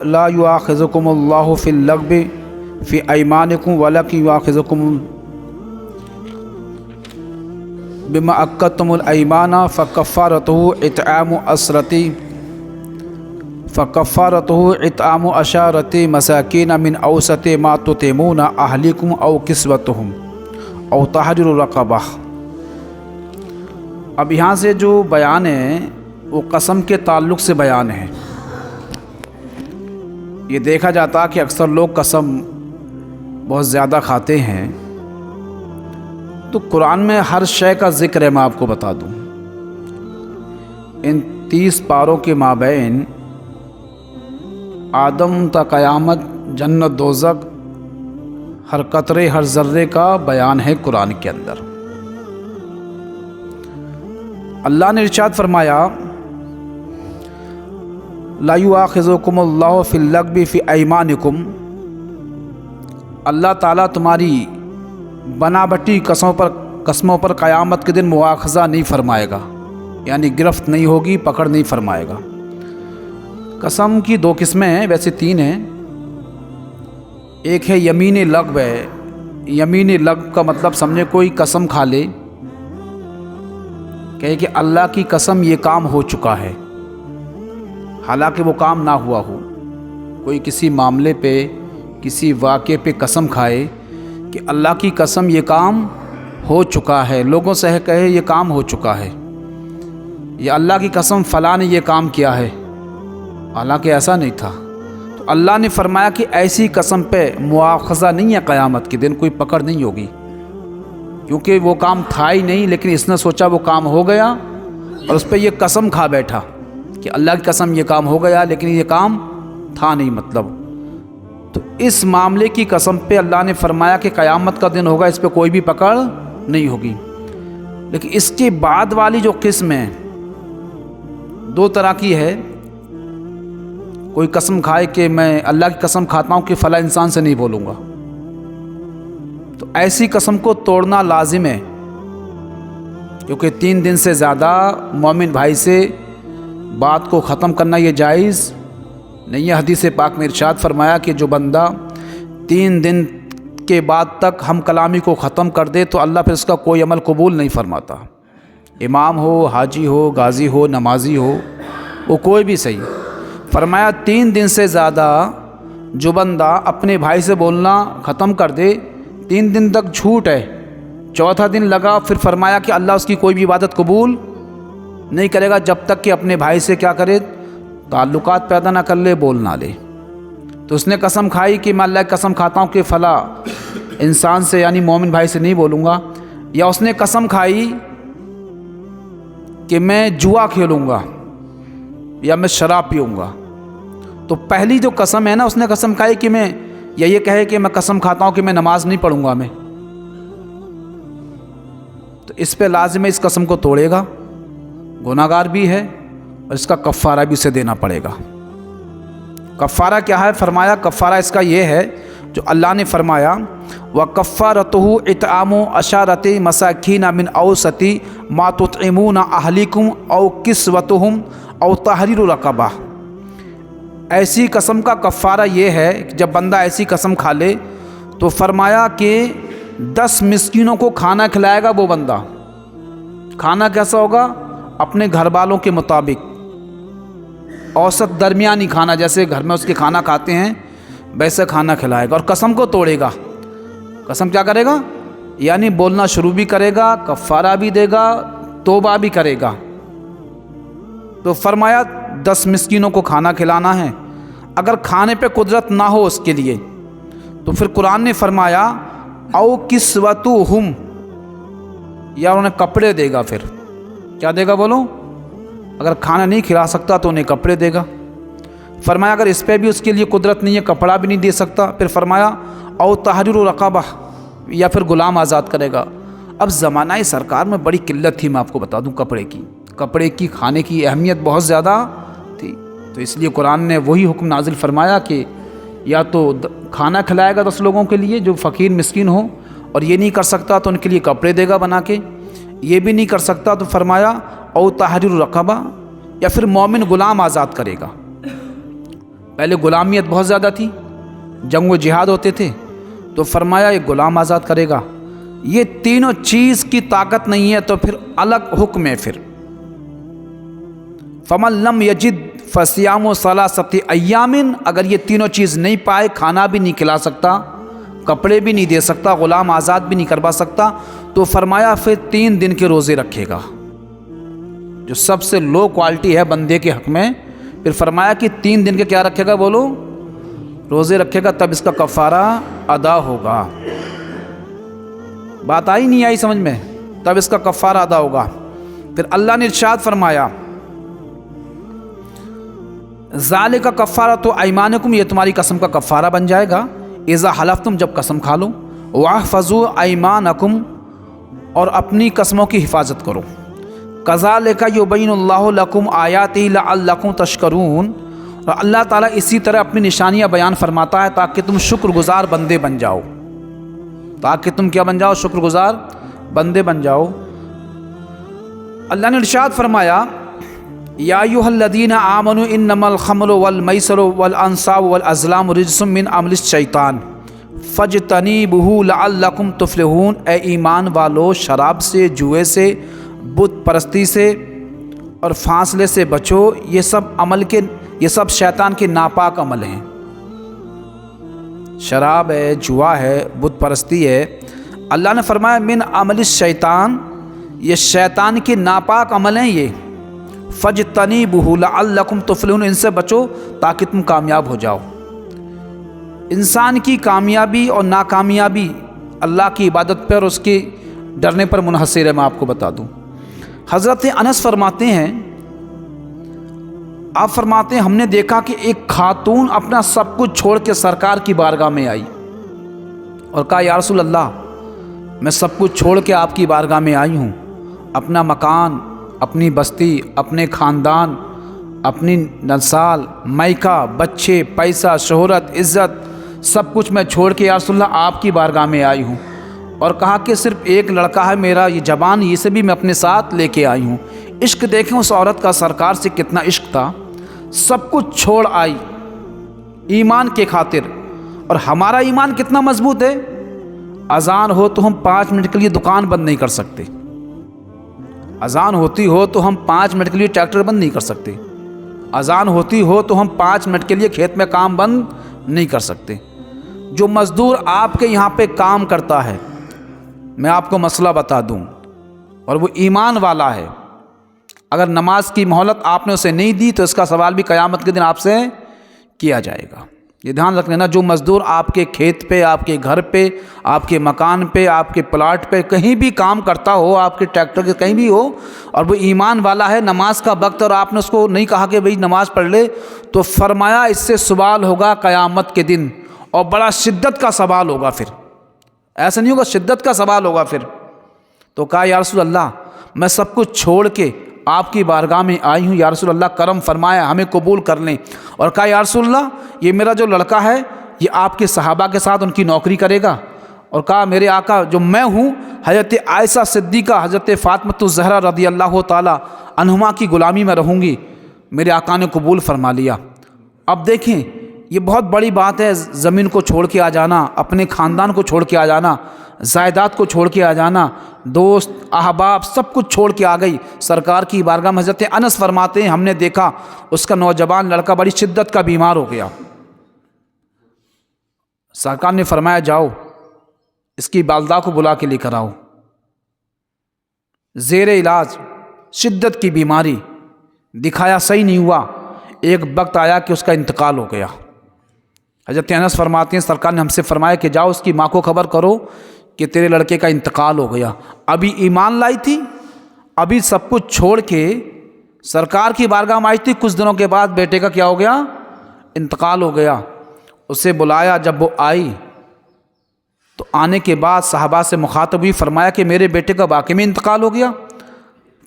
لا یؤاخذکم اللہ فی اللغو فی ایمانکم ولکن یؤاخذکم بما عقدتم الایمان فکفارتہ اطعام عشرۃ مساکین من اوسط ما تطعمون اہلیکم او کسوتہم او تحریر رقبہ۔ اب یہاں سے جو بیان ہے وہ قسم کے تعلق سے بیان ہے۔ یہ دیکھا جاتا کہ اکثر لوگ قسم بہت زیادہ کھاتے ہیں، تو قرآن میں ہر شے کا ذکر ہے۔ میں آپ کو بتا دوں، ان 30 پاروں کے مابین آدم تا قیامت، جنت دوزخ، ہر قطرے ہر ذرے کا بیان ہے قرآن کے اندر۔ اللہ نے ارشاد فرمایا لا یؤاخذکم اللہ فی اللغو فی ایمانکم، اللہ تعالیٰ تمہاری بنابٹی قسموں پر قیامت کے دن مواخذہ نہیں فرمائے گا، یعنی گرفت نہیں ہوگی، پکڑ نہیں فرمائے گا۔ قسم کی 2 قسمیں ہیں، ویسے 3 ہیں۔ ایک ہے یمین لغو ہے۔ یمین لغو کا مطلب سمجھے کوئی قسم کھا لے، کہے کہ اللہ کی قسم یہ کام ہو چکا ہے، حالانکہ وہ کام نہ ہوا ہو۔ کوئی کسی معاملے پہ، کسی واقعے پہ قسم کھائے کہ اللہ کی قسم یہ کام ہو چکا ہے، لوگوں سے کہے یہ کام ہو چکا ہے، یا اللہ کی قسم فلاں نے یہ کام کیا ہے، حالانکہ ایسا نہیں تھا۔ تو اللہ نے فرمایا کہ ایسی قسم پہ مواخذہ نہیں ہے، قیامت کے دن کوئی پکڑ نہیں ہوگی، کیونکہ وہ کام تھا ہی نہیں، لیکن اس نے سوچا وہ کام ہو گیا اور اس پہ یہ قسم کھا بیٹھا کہ اللہ کی قسم یہ کام ہو گیا، لیکن یہ کام تھا نہیں مطلب۔ تو اس معاملے کی قسم پہ اللہ نے فرمایا کہ قیامت کا دن ہوگا، اس پہ کوئی بھی پکڑ نہیں ہوگی۔ لیکن اس کے بعد والی جو قسم ہے 2 طرح کی ہے۔ کوئی قسم کھائے کہ میں اللہ کی قسم کھاتا ہوں کہ فلاں انسان سے نہیں بولوں گا، تو ایسی قسم کو توڑنا لازم ہے، کیونکہ 3 دن سے زیادہ مومن بھائی سے بات کو ختم کرنا یہ جائز نہیں ہے۔ حدیث پاک میں ارشاد فرمایا کہ جو بندہ 3 دن کے بعد تک ہم کلامی کو ختم کر دے تو اللہ پھر اس کا کوئی عمل قبول نہیں فرماتا، امام ہو، حاجی ہو، غازی ہو، نمازی ہو، وہ کوئی بھی صحیح۔ فرمایا 3 دن سے زیادہ جو بندہ اپنے بھائی سے بولنا ختم کر دے، 3 دن تک جھوٹ ہے، 4تھا دن لگا، پھر فرمایا کہ اللہ اس کی کوئی بھی عبادت قبول نہیں کرے گا جب تک کہ اپنے بھائی سے کیا کرے، تعلقات پیدا نہ کر لے، بول نہ لے۔ تو اس نے قسم کھائی کہ میں اللہ کی قسم کھاتا ہوں کہ فلاں انسان سے، یعنی مومن بھائی سے نہیں بولوں گا، یا اس نے قسم کھائی کہ میں جوا کھیلوں گا یا میں شراب پیوں گا۔ تو پہلی جو قسم ہے نا، اس نے قسم کھائی کہ میں، یا یہ کہے کہ میں قسم کھاتا ہوں کہ میں نماز نہیں پڑھوں گا میں، تو اس پہ لازم ہے اس قسم کو توڑے گا، گناہ گار بھی ہے، اور اس کا کفارہ بھی اسے دینا پڑے گا۔ کفارہ کیا ہے؟ فرمایا کفارہ اس کا یہ ہے جو اللہ نے فرمایا وَكَفَّارَتُهُ اِطْعَامُ عَشَرَةِ مَسَاكِينَ مِنْ أَوْسَطِ مَا تُطْعِمُونَ أَهْلِيكُمْ أَوْ كِسْوَتُهُمْ أَوْ تَحْرِيرُ رَقَبَةٍ۔ ایسی قسم کا کفارہ یہ ہے کہ جب بندہ ایسی قسم کھا لے تو فرمایا کہ 10 مسکینوں کو کھانا کھلائے گا وہ بندہ۔ کھانا کیسا ہوگا؟ اپنے گھر والوں کے مطابق، اوسط درمیانی کھانا، جیسے گھر میں اس کے کھانا کھاتے ہیں ویسے کھانا کھلائے گا، اور قسم کو توڑے گا۔ قسم کیا کرے گا؟ یعنی بولنا شروع بھی کرے گا، کفارہ بھی دے گا، توبہ بھی کرے گا۔ تو فرمایا 10 مسکینوں کو کھانا کھلانا ہے۔ اگر کھانے پہ قدرت نہ ہو اس کے لیے تو پھر قرآن نے فرمایا او کسوتہم، یا انہیں کپڑے دے گا۔ پھر کیا دے گا بولو؟ اگر کھانا نہیں کھلا سکتا تو انہیں کپڑے دے گا۔ فرمایا اگر اس پہ بھی اس کے لیے قدرت نہیں ہے، کپڑا بھی نہیں دے سکتا، پھر فرمایا او تحریر رقبہ، یا پھر غلام آزاد کرے گا۔ اب زمانہ سرکار میں بڑی قلت تھی، میں آپ کو بتا دوں، کپڑے کی کھانے کی اہمیت بہت زیادہ تھی، تو اس لیے قرآن نے وہی حکم نازل فرمایا کہ یا تو کھانا کھلائے گا 10 لوگوں کے لیے جو فقیر مسکین ہو، اور یہ نہیں کر سکتا تو ان کے لیے کپڑے دے گا بنا کے، یہ بھی نہیں کر سکتا تو فرمایا او تحریر رقبہ، یا پھر مومن غلام آزاد کرے گا۔ پہلے غلامیت بہت زیادہ تھی، جنگ و جہاد ہوتے تھے، تو فرمایا ایک غلام آزاد کرے گا۔ یہ تینوں چیز کی طاقت نہیں ہے تو پھر الگ حکم ہے۔ پھر فمن لم یجد فصیام ثلاثۃ ایام، اگر یہ تینوں چیز نہیں پائے، کھانا بھی نہیں کھلا سکتا، کپڑے بھی نہیں دے سکتا، غلام آزاد بھی نہیں کروا سکتا، تو فرمایا پھر 3 دن کے روزے رکھے گا، جو سب سے لو کوالٹی ہے بندے کے حق میں۔ پھر فرمایا کہ 3 دن کے کیا رکھے گا؟ بولو، روزے رکھے گا، تب اس کا کفارہ ادا ہوگا۔ بات آئی نہیں آئی سمجھ میں؟ تب اس کا کفارہ ادا ہوگا۔ پھر اللہ نے ارشاد فرمایا ذالک کفارۃ ایمانکم، یہ تمہاری قسم کا کفارہ بن جائے گا، اذا حلفتم، جب قسم کھا لو، واحفظوا ایمانکم، اور اپنی قسموں کی حفاظت کرو، کذالک یبین اللہ لکم آیاتہ لعلکم تشکرون، اور اللہ تعالیٰ اسی طرح اپنی نشانیاں بیان فرماتا ہے تاکہ تم شکر گزار بندے بن جاؤ، تاکہ تم کیا بن جاؤ؟ شکر گزار بندے بن جاؤ۔ اللہ نے ارشاد فرمایا یا ایھا الذین آمنوا انما الخمر والمیسر والانصاب والازلام رجس من عمل الشیطان فاجتنبوہ لعلکم تفلحون، اے ایمان والو، شراب سے، جوئے سے، بت پرستی سے اور فاصلے سے بچو، یہ سب شیطان کے ناپاک عمل ہیں۔ شراب ہے، جوا ہے، بت پرستی ہے، اللہ نے فرمایا من عمل الشیطان، یہ شیطان کے ناپاک عمل ہیں یہ، فاجتنبوہ لعلکم تفلحون، ان سے بچو تاکہ تم کامیاب ہو جاؤ۔ انسان کی کامیابی اور ناکامیابی اللہ کی عبادت پر اور اس کے ڈرنے پر منحصر ہے۔ میں آپ کو بتا دوں، حضرت انس فرماتے ہیں، آپ فرماتے ہیں ہم نے دیکھا کہ ایک خاتون اپنا سب کچھ چھوڑ کے سرکار کی بارگاہ میں آئی اور کہا یا رسول اللہ، میں سب کچھ چھوڑ کے آپ کی بارگاہ میں آئی ہوں، اپنا مکان، اپنی بستی، اپنے خاندان، اپنی نسال، مائکہ، بچے، پیسہ، شہرت، عزت، سب کچھ میں چھوڑ کے یا رسول اللہ آپ کی بارگاہ میں آئی ہوں، اور کہا کہ صرف ایک لڑکا ہے میرا، یہ جوان، یہ سے بھی میں اپنے ساتھ لے کے آئی ہوں۔ عشق دیکھیں اس عورت کا سرکار سے کتنا عشق تھا، سب کچھ چھوڑ آئی ایمان کے خاطر۔ اور ہمارا ایمان کتنا مضبوط ہے، اذان ہو تو ہم 5 منٹ کے لیے دکان بند نہیں کر سکتے، اذان ہوتی ہو تو ہم 5 منٹ کے لیے ٹریکٹر بند نہیں کر سکتے، اذان ہوتی ہو تو ہم 5 منٹ کے لیے کھیت میں کام بند نہیں کر سکتے۔ جو مزدور آپ کے یہاں پہ کام کرتا ہے، میں آپ کو مسئلہ بتا دوں، اور وہ ایمان والا ہے، اگر نماز کی مہلت آپ نے اسے نہیں دی تو اس کا سوال بھی قیامت کے دن آپ سے کیا جائے گا۔ یہ دھیان رکھ لینا، جو مزدور آپ کے کھیت پہ، آپ کے گھر پہ، آپ کے مکان پہ، آپ کے پلاٹ پہ، کہیں بھی کام کرتا ہو، آپ کے ٹریکٹر کے کہیں بھی ہو، اور وہ ایمان والا ہے، نماز کا وقت اور آپ نے اس کو نہیں کہا کہ بھئی نماز پڑھ لے، تو فرمایا اس سے سوال ہوگا قیامت کے دن، اور بڑا شدت کا سوال ہوگا۔ پھر ایسا نہیں ہوگا، شدت کا سوال ہوگا پھر۔ تو کہا یا رسول اللہ، میں سب کچھ چھوڑ کے آپ کی بارگاہ میں آئی ہوں، یا رسول اللہ کرم فرمایا ہمیں قبول کر لیں۔ اور کہا یا رسول اللہ، یہ میرا جو لڑکا ہے یہ آپ کے صحابہ کے ساتھ ان کی نوکری کرے گا۔ اور کہا میرے آقا جو میں ہوں، حضرت عائشہ صدیقہ، حضرت فاطمۃ الزہرا رضی اللہ تعالی عنہما کی غلامی میں رہوں گی۔ میرے آقا نے قبول فرما لیا۔ اب دیکھیں یہ بہت بڑی بات ہے، زمین کو چھوڑ کے آ جانا، اپنے خاندان کو چھوڑ کے آ جانا، زائدات کو چھوڑ کے آ جانا، دوست احباب سب کچھ چھوڑ کے آ گئی سرکار کی بارگاہ میں۔ حضرت انس فرماتے ہیں ہم نے دیکھا اس کا نوجوان لڑکا بڑی شدت کا بیمار ہو گیا، سرکار نے فرمایا جاؤ اس کی والدہ کو بلا کے لے کر آؤ، زیر علاج، شدت کی بیماری، دکھایا صحیح نہیں ہوا، ایک وقت آیا کہ اس کا انتقال ہو گیا۔ حضرت انس فرماتے ہیں سرکار نے ہم سے فرمایا کہ جاؤ اس کی ماں کو خبر کرو کہ تیرے لڑکے کا انتقال ہو گیا۔ ابھی ایمان لائی تھی، ابھی سب کچھ چھوڑ کے سرکار کی بارگاہ میں آئی تھی، کچھ دنوں کے بعد بیٹے کا کیا ہو گیا؟ انتقال ہو گیا۔ اسے بلایا، جب وہ آئی تو آنے کے بعد صحابہ سے مخاطب ہوئی، فرمایا کہ میرے بیٹے کا واقعی میں انتقال ہو گیا؟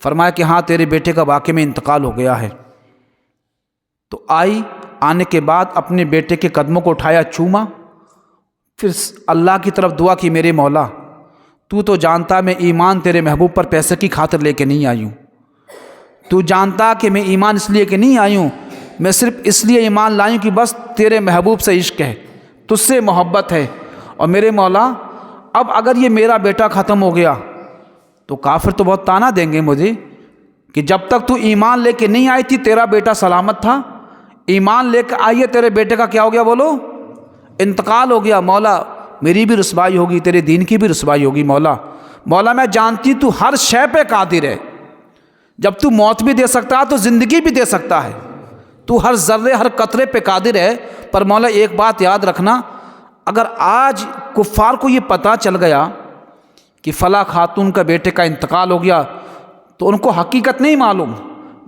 فرمایا کہ ہاں تیرے بیٹے کا واقعی میں انتقال ہو گیا ہے۔ تو آئی، آنے کے بعد اپنے بیٹے کے قدموں کو اٹھایا، چوما، پھر اللہ کی طرف دعا کی میرے مولا تو جانتا میں ایمان تیرے محبوب پر پیسے کی خاطر لے کے نہیں آئی ہوں، تو جانتا کہ میں ایمان اس لیے کہ نہیں آئی ہوں میں صرف اس لیے ایمان لائی ہوں کہ بس تیرے محبوب سے عشق ہے، تجھ سے محبت ہے، اور میرے مولا اب اگر یہ میرا بیٹا ختم ہو گیا تو کافر تو بہت طعنہ دیں گے مجھے کہ جب تک تو ایمان لے کے نہیں آئی تھی تیرا بیٹا سلامت تھا، ایمان لے کے آئیے تیرے بیٹے کا کیا ہو گیا، بولو انتقال ہو گیا۔ مولا میری بھی رسوائی ہوگی، تیرے دین کی بھی رسوائی ہوگی۔ مولا میں جانتی تو ہر شے پہ قادر ہے، جب تو موت بھی دے سکتا ہے تو زندگی بھی دے سکتا ہے، تو ہر ذرے ہر قطرے پہ قادر ہے۔ پر مولا ایک بات یاد رکھنا، اگر آج کفار کو یہ پتہ چل گیا کہ فلاں خاتون کا بیٹے کا انتقال ہو گیا تو ان کو حقیقت نہیں معلوم،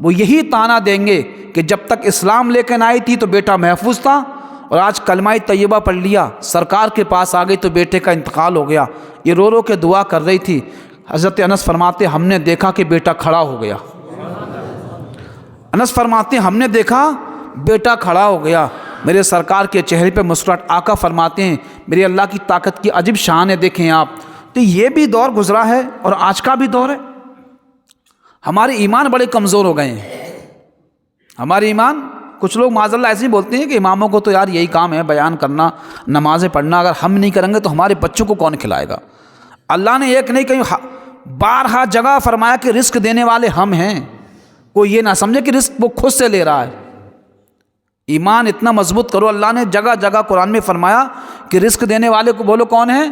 وہ یہی طعنہ دیں گے کہ جب تک اسلام لے کے نہ آئی تھی تو بیٹا محفوظ تھا، اور آج کلمہ طیبہ پڑھ لیا، سرکار کے پاس آ گئی تو بیٹے کا انتقال ہو گیا۔ یہ رو رو کے دعا کر رہی تھی۔ حضرت انس فرماتے ہم نے دیکھا کہ بیٹا کھڑا ہو گیا۔ انس فرماتے ہم نے دیکھا بیٹا کھڑا ہو گیا۔ میرے سرکار کے چہرے پہ مسکراہٹ۔ آقا فرماتے ہیں میرے اللہ کی طاقت کی عجیب شان ہے، دیکھیں آپ، تو یہ بھی دور گزرا ہے اور آج کا بھی دور ہے۔ ہمارے ایمان بڑے کمزور ہو گئے ہیں، ہمارے ایمان، کچھ لوگ معاذ اللہ ایسے ہی بولتے ہیں کہ اماموں کو تو یار یہی کام ہے بیان کرنا، نمازیں پڑھنا، اگر ہم نہیں کریں گے تو ہمارے بچوں کو کون کھلائے گا۔ اللہ نے ایک نہیں کہیں بارہا جگہ فرمایا کہ رزق دینے والے ہم ہیں، کوئی یہ نہ سمجھے کہ رزق وہ خود سے لے رہا ہے۔ ایمان اتنا مضبوط کرو، اللہ نے جگہ جگہ قرآن میں فرمایا کہ رزق دینے والے کو بولو کون ہے۔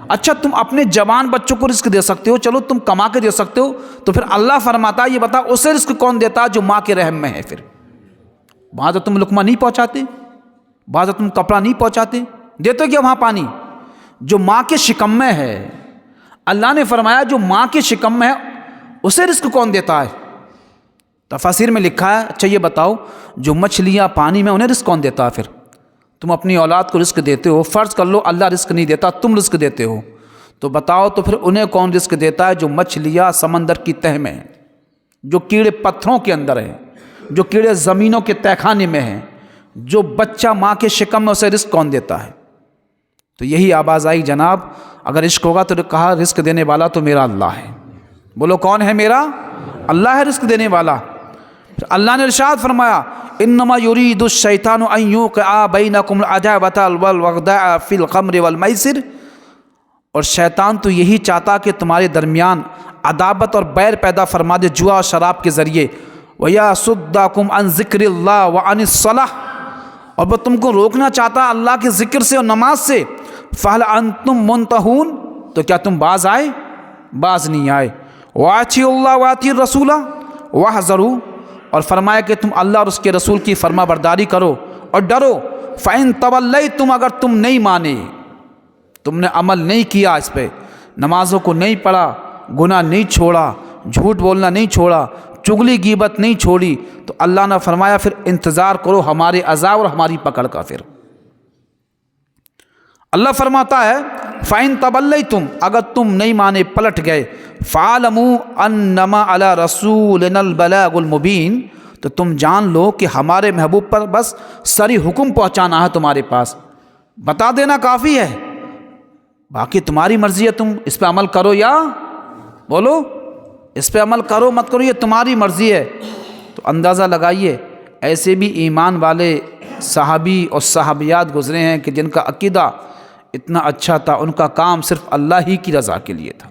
اچھا تم اپنے جوان بچوں کو رزق دے سکتے ہو، چلو تم کما کے دے سکتے ہو، تو پھر اللہ فرماتا ہے یہ بتا اسے رزق کون دیتا جو ماں کے رحم میں ہے۔ پھر وہاں تو تم لقمہ نہیں پہنچاتے، وہاں تو تم کپڑا نہیں پہنچاتے، دیتے کیا وہاں پانی جو ماں کے شکم میں ہے۔ اللہ نے فرمایا جو ماں کے شکم میں ہے اسے رزق کون دیتا ہے۔ تفاسیر میں لکھا ہے اچھا یہ بتاؤ جو مچھلیاں پانی میں انہیں رزق کون دیتا ہے۔ پھر تم اپنی اولاد کو رزق دیتے ہو، فرض کر لو اللہ رزق نہیں دیتا تم رزق دیتے ہو، تو بتاؤ تو پھر انہیں کون رزق دیتا ہے جو مچھلیاں سمندر کی تہ میں ہیں، جو کیڑے پتھروں کے اندر ہیں، جو کیڑے زمینوں کے تہ خانے میں ہیں، جو بچہ ماں کے شکم میں اسے رزق کون دیتا ہے۔ تو یہی آواز آئی جناب اگر عشق ہوگا تو کہا رزق دینے والا تو میرا اللہ ہے۔ بولو کون ہے میرا اللہ ہے رزق دینے والا۔ اللہ نے ارشاد فرمایا انما یرید الشیطان ان یوقع بینکم العداوۃ والبغضاء فی الخمر والمیسر، اور شیطان تو یہی چاہتا کہ تمہارے درمیان عداوت اور بیر پیدا فرما دے جوا اور شراب کے ذریعے، وَيَصُدَّكُمْ عَنْ ذِكْرِ اللَّهِ وَعَنِ الصَّلَاةِ، اور وہ تم کو روکنا چاہتا اللہ کے ذکر سے اور نماز سے۔ فَهَلْ أَنْتُمْ مُنْتَهُونَ، تو کیا تم باز آئے؟ باز نہیں آئے۔ وَأَطِيعُوا اللَّهَ وَأَطِيعُوا الرَّسُولَ وَاحْذَرُوا، اور فرمایا کہ تم اللہ اور اس کے رسول کی فرما برداری کرو اور ڈرو۔ فَإِن تَوَلَّيْتُمْ، اگر تم نہیں مانے، تم نے عمل نہیں کیا اس پہ، نمازوں کو نہیں پڑھا، گناہ نہیں چھوڑا، جھوٹ بولنا نہیں چھوڑا، چغلی غیبت نہیں چھوڑی، تو اللہ نے فرمایا پھر انتظار کرو ہمارے عذاب اور ہماری پکڑ کا۔ پھر اللہ فرماتا ہے فَإِن تَوَلَّيْتُمْ، اگر تم نہیں مانے پلٹ گئے، فَعَلَمُوا أَنَّمَا عَلَى رَسُولِنَا الْبَلَاغُ الْمُبِينُ، تو تم جان لو کہ ہمارے محبوب پر بس سری حکم پہنچانا ہے، تمہارے پاس بتا دینا کافی ہے، باقی تمہاری مرضی ہے، تم اس پہ عمل کرو یا بولو اس پہ عمل کرو مت کرو یہ تمہاری مرضی ہے۔ تو اندازہ لگائیے ایسے بھی ایمان والے صحابی اور صحابیات گزرے ہیں کہ جن کا عقیدہ اتنا اچھا تھا، ان کا کام صرف اللہ ہی کی رضا کے لیے تھا۔